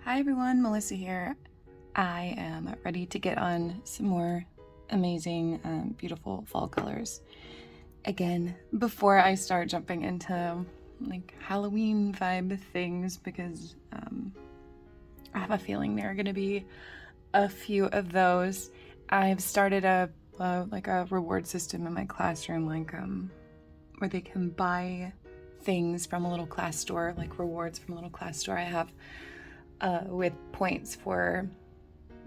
Hi everyone, Melissa here. I am ready to get on some more amazing, beautiful fall colors. Again, before I start jumping into like Halloween vibe things, because I have a feeling there are going to be a few of those. I've started a reward system in my classroom, where they can buy things from a little class store, like rewards from a little class store I have. With points for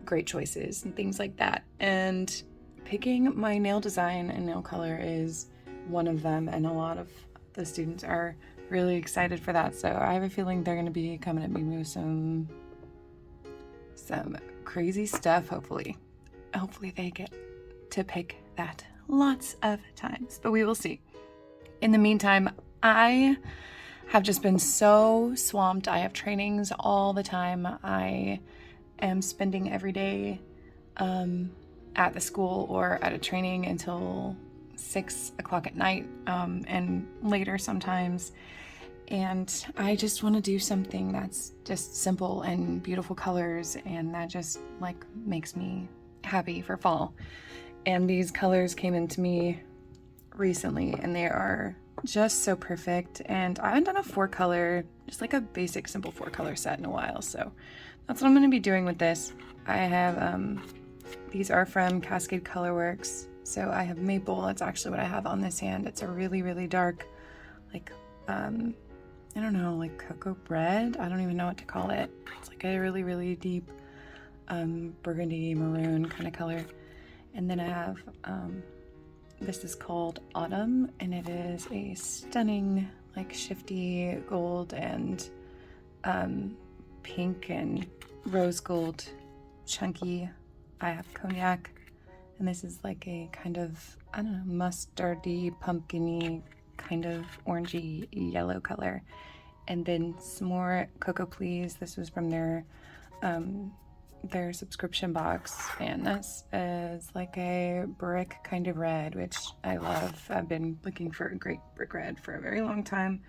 great choices and things like that. And picking my nail design and nail color is one of them, and a lot of the students are really excited for that. So I have a feeling they're going to be coming at me with some crazy stuff, hopefully. Hopefully they get to pick that lots of times, but we will see. In the meantime, I have just been so swamped. I have trainings all the time. I am spending every day at the school or at a training until 6 o'clock at night, and later sometimes. And I just want to do something that's just simple and beautiful colors, and that just like makes me happy for fall. And these colors came into me recently, and they are just so perfect. And I haven't done a 4-color, just like a basic simple 4-color set in a while, so that's what I'm going to be doing with this. I have these are from Cascade Colorworks. So I have maple. That's actually what I have on this hand. It's a really dark, like I don't know, like cocoa bread. I don't even know what to call it. It's like a really deep burgundy maroon kind of color. And then I have this is called Autumn, and it is a stunning, like shifty gold and pink and rose gold, chunky. I have Cognac, and this is like a kind of, I don't know, mustardy, pumpkin-y, kind of orangey yellow color. And then some more Cocoa Please. This was from their subscription box, and this is like a brick kind of red, which I love. I've been looking for a great brick red for a very long time,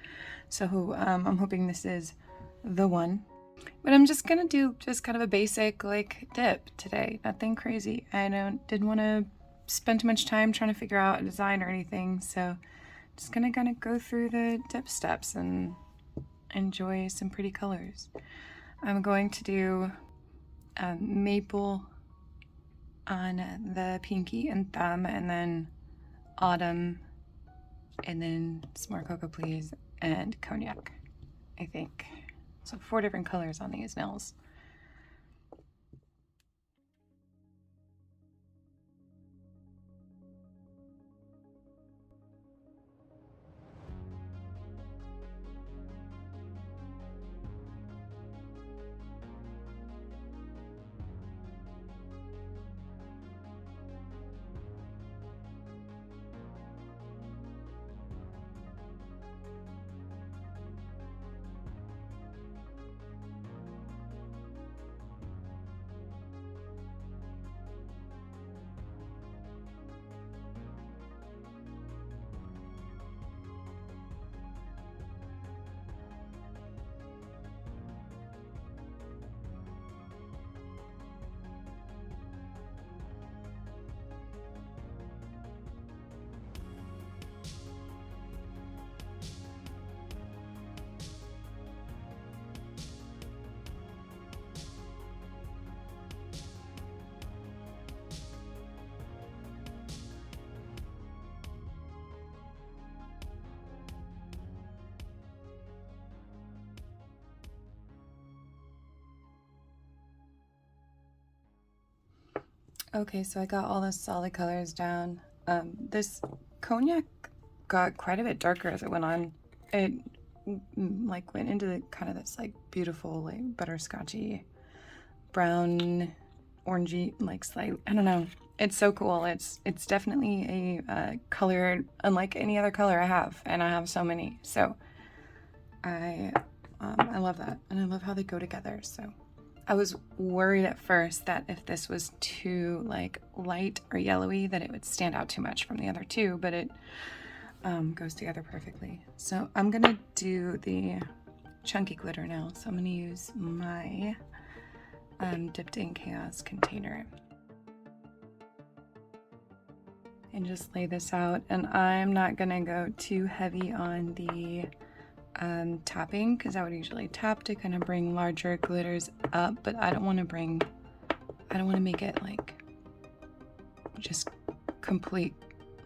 so I'm hoping this is the one. But I'm just gonna do just kind of a basic like dip today, nothing crazy. I didn't want to spend too much time trying to figure out a design or anything, so just gonna kind of go through the dip steps and enjoy some pretty colors. I'm going to do maple on the pinky and thumb, and then autumn, and then some more Cocoa Please and Cognac, I think. So 4 different colors on these nails. Okay, so I got all those solid colors down. This Cognac got quite a bit darker as it went on. It like went into the kind of this like beautiful like butterscotchy brown orangey like slight, I don't know, it's so cool. It's definitely a color unlike any other color I have, and I have so many, so I love that, and I love how they go together. So I was worried at first that if this was too like light or yellowy that it would stand out too much from the other two, but it goes together perfectly. So I'm gonna do the chunky glitter now. So I'm gonna use my Dipped in Chaos container. And just lay this out, and I'm not gonna go too heavy on the tapping because I would usually tap to kind of bring larger glitters up, but I don't want to make it like just complete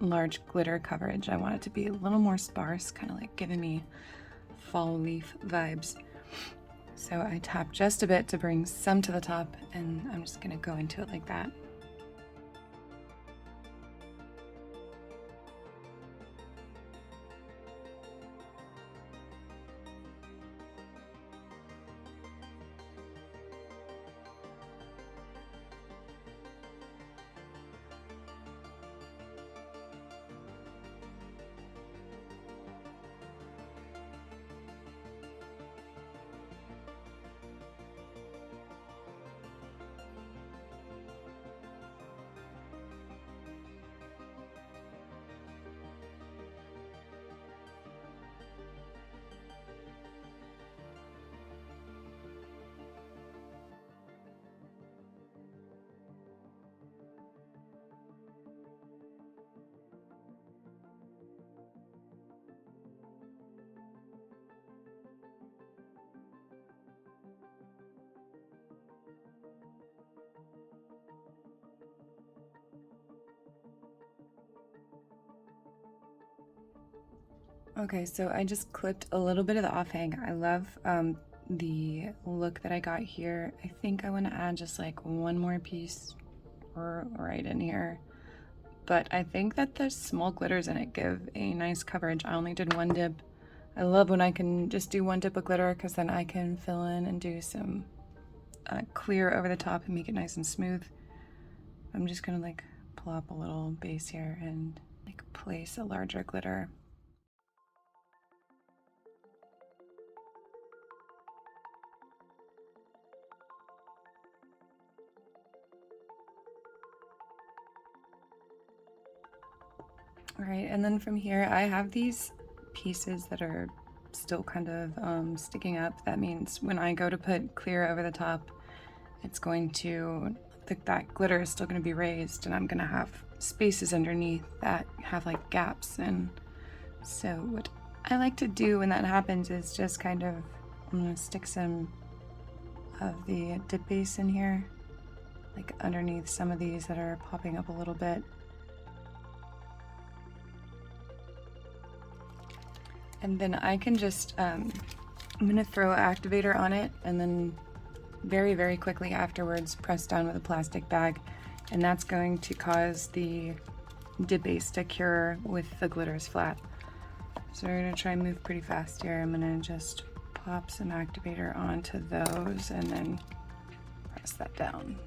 large glitter coverage. I want it to be a little more sparse, kind of like giving me fall leaf vibes. So I tap just a bit to bring some to the top, and I'm just gonna go into it like that. Okay, so I just clipped a little bit of the offhang. I love the look that I got here. I think I want to add just like one more piece right in here. But I think that the small glitters in it give a nice coverage. I only did one dip. I love when I can just do one dip of glitter because then I can fill in and do some clear over the top and make it nice and smooth. I'm just gonna like plop a little base here and like place a larger glitter. All right, and then from here I have these pieces that are still kind of sticking up. That means when I go to put clear over the top, it's going to, that glitter is still going to be raised, and I'm going to have spaces underneath that have like gaps. And so what I like to do when that happens is just kind of, I'm going to stick some of the dip base in here, like underneath some of these that are popping up a little bit. And then I can just, I'm gonna throw activator on it and then very, very quickly afterwards press down with a plastic bag. And that's going to cause the dip base to cure with the glitters flat. So we're gonna try and move pretty fast here. I'm gonna just pop some activator onto those and then press that down.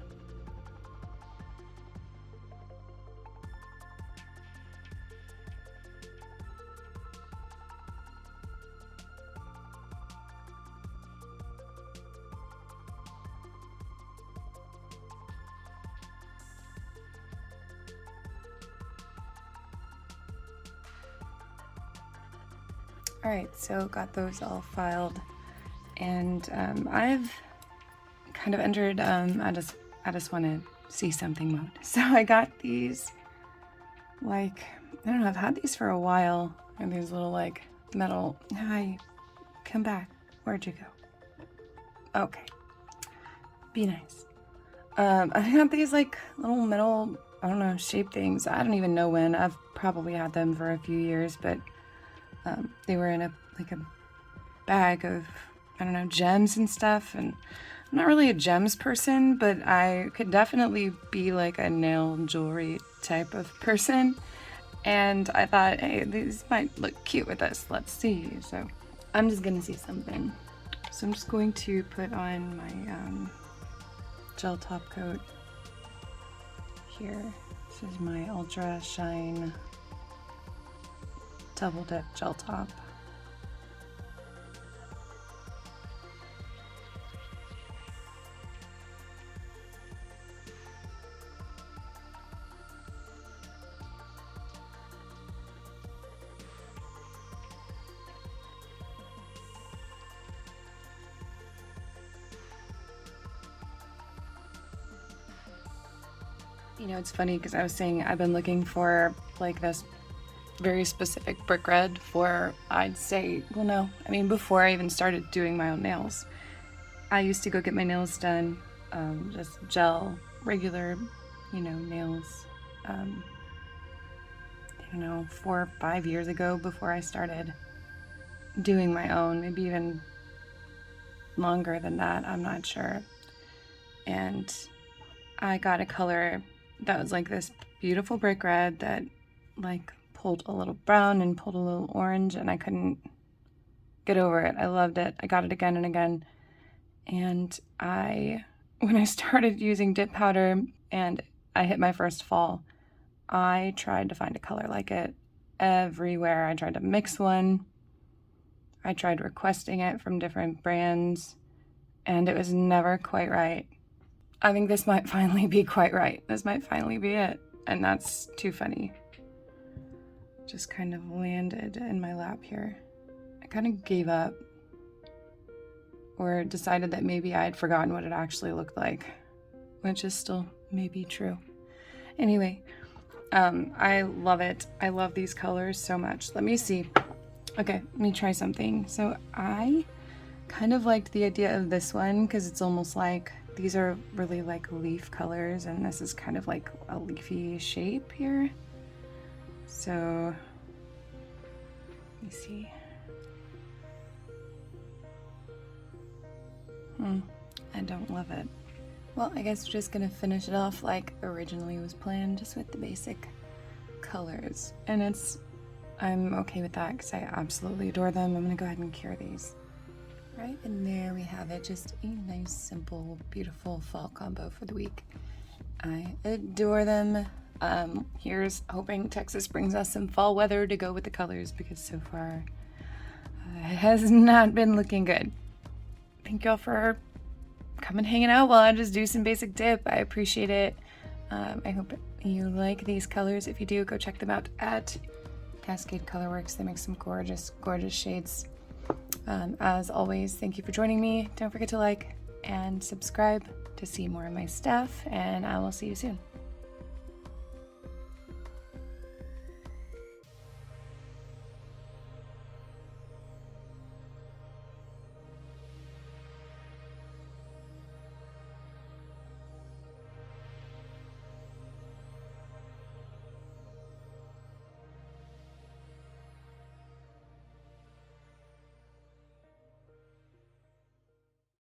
All right, so got those all filed, and I've kind of entered I just want to see something mode. So I got these, like, I don't know, I've had these for a while, and these little like metal, hi, come back, where'd you go? Okay, be nice. I had these like little metal, I don't know, shape things. I don't even know when. I've probably had them for a few years, but they were in a bag of, I don't know, gems and stuff. And I'm not really a gems person, but I could definitely be like a nail jewelry type of person. And I thought, hey, these might look cute with this. Let's see. So I'm just gonna see something. So I'm just going to put on my gel top coat here. This is my Ultra Shine Double Dip Gel Top. You know, it's funny because I was saying I've been looking for like this very specific brick red for, I'd say, well, no, I mean, before I even started doing my own nails. I used to go get my nails done, just gel, regular, you know, nails, I don't know, 4 or 5 years ago before I started doing my own, maybe even longer than that, I'm not sure. And I got a color that was like this beautiful brick red that like pulled a little brown and pulled a little orange, and I couldn't get over it. I loved it. I got it again and again. And when I started using dip powder and I hit my first fall, I tried to find a color like it everywhere. I tried to mix one. I tried requesting it from different brands, and it was never quite right. I think this might finally be quite right. This might finally be it. And that's too funny. Just kind of landed in my lap here. I kind of gave up, or decided that maybe I had forgotten what it actually looked like, which is still maybe true. Anyway, I love it. I love these colors so much. Let me see. Okay, let me try something. So I kind of liked the idea of this one because it's almost like these are really like leaf colors, and this is kind of like a leafy shape here. So let me see. I don't love it. Well, I guess we're just gonna finish it off like originally was planned, just with the basic colors. And I'm okay with that because I absolutely adore them. I'm gonna go ahead and cure these. Right, and there we have it. Just a nice, simple, beautiful fall combo for the week. I adore them. Here's hoping Texas brings us some fall weather to go with the colors, because so far it has not been looking good. Thank y'all for coming hanging out while I just do some basic dip. I appreciate it. I hope you like these colors. If you do, go check them out at Cascade Colorworks. They make some gorgeous, gorgeous shades. As always, thank you for joining me. Don't forget to like and subscribe to see more of my stuff, and I will see you soon.